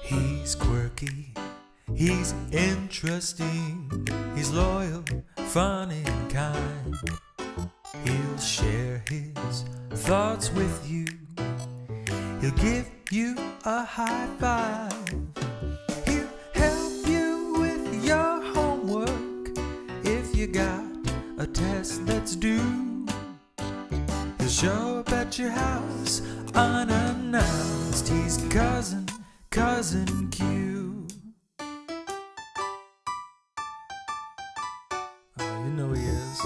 He's quirky, he's interesting, he's loyal, funny and kind. He'll share his thoughts with you, he'll give you a high five. He'll help you with your homework if you got a test that's due. He'll show up at your house unannounced. He's Cousin Q. Oh, you know he is.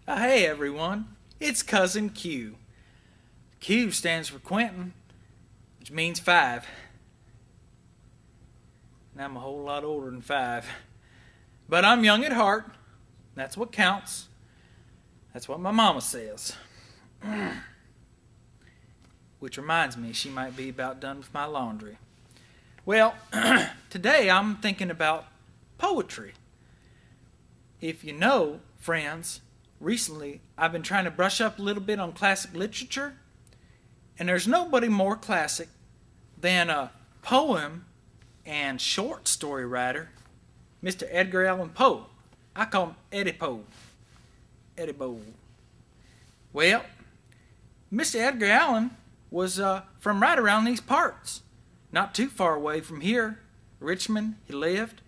Hey everyone, it's Cousin Q. Q stands for Quentin, which means 5. And I'm a whole lot older than 5. But I'm young at heart. That's what counts. That's what my mama says. Which reminds me, she might be about done with my laundry. Well, today I'm thinking about poetry. If you know, friends, recently I've been trying to brush up a little bit on classic literature, and there's nobody more classic than a poem and short story writer, Mr. Edgar Allan Poe. I call him Eddie Poe. Eddie Poe. Well, Mr. Edgar Allan was from right around these parts, not too far away from here. Richmond, he lived.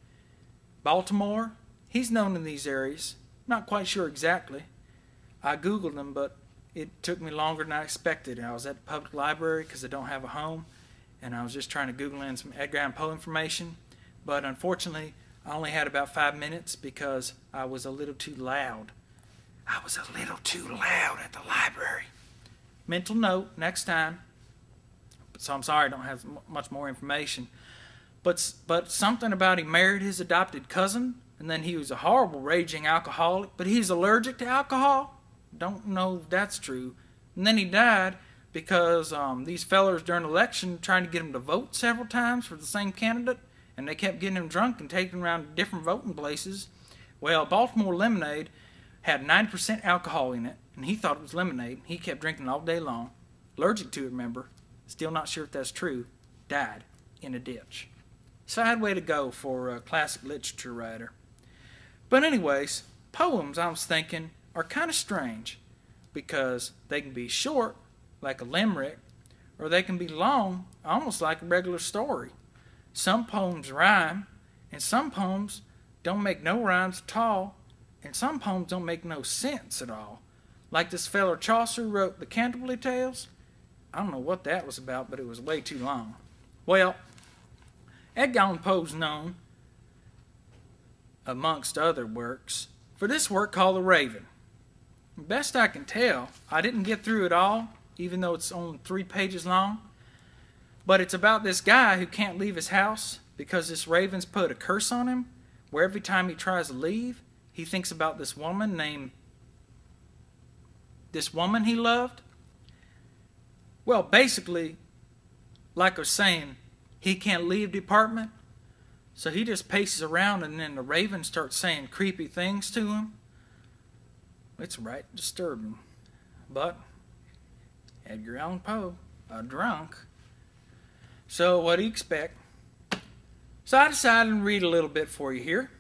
Baltimore, he's known in these areas. Not quite sure exactly. I googled him, but it took me longer than I expected. I was at the public library because I don't have a home, and I was just trying to Google in some Edgar Allan Poe information. But unfortunately, I only had about 5 minutes because I was a little too loud. I was a little too loud at the library. Mental note, next time. So I'm sorry I don't have much more information. But something about he married his adopted cousin, and then he was a horrible raging alcoholic, but he's allergic to alcohol. Don't know if that's true. And then he died because these fellers during the election trying to get him to vote several times for the same candidate, and they kept getting him drunk and taking him around to different voting places. Well, Baltimore lemonade had 90% alcohol in it, and he thought it was lemonade. He kept drinking all day long. Allergic to it, remember. Still not sure if that's true. Died in a ditch. Sad way to go for a classic literature writer. But anyways, poems, I was thinking, are kind of strange because they can be short, like a limerick, or they can be long, almost like a regular story. Some poems rhyme, and some poems don't make no rhymes at all, and some poems don't make no sense at all. Like this feller Chaucer wrote the Canterbury Tales. I don't know what that was about, but it was way too long. Well, Edgar Allan Poe's known, amongst other works, for this work called The Raven. Best I can tell, I didn't get through it all, even though it's only 3 pages long. But it's about this guy who can't leave his house because this raven's put a curse on him, where every time he tries to leave, he thinks about this woman he loved. Well, basically, like I was saying, he can't leave the apartment, so he just paces around, and then the raven starts saying creepy things to him. It's right disturbing. But Edgar Allan Poe, a drunk. So what do you expect? So I decided to read a little bit for you here.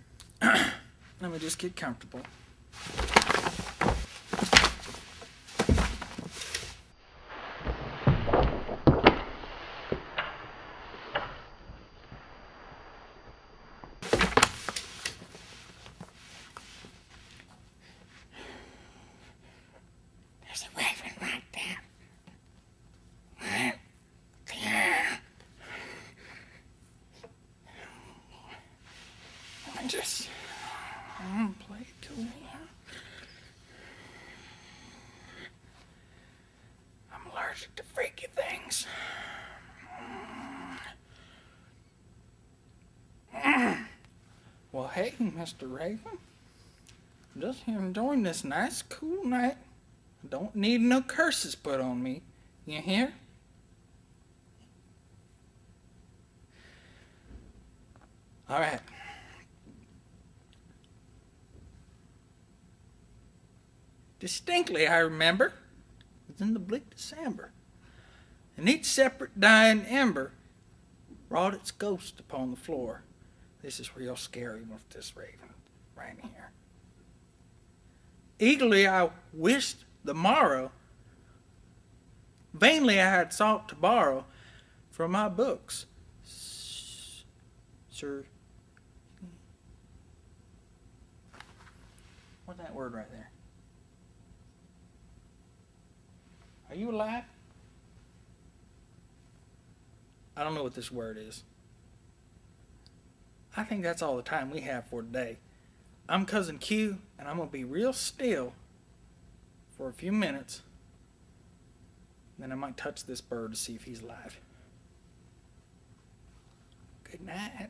Let me just get comfortable. There's a raven right there. Right there. I just play it cool. I'm allergic to freaky things. Well, hey, Mr. Raven. Just enjoying this nice, cool night. Don't need no curses put on me. You hear? All right. Distinctly, I remember, it was in the bleak December, and each separate dying ember wrought its ghost upon the floor. This is real scary with this raven right here. Eagerly I wished the morrow. Vainly I had sought to borrow from my books. Sir, what's that word right there? Are you alive? I don't know what this word is. I think that's all the time we have for today. I'm Cousin Q, and I'm going to be real still for a few minutes. Then I might touch this bird to see if he's alive. Good night.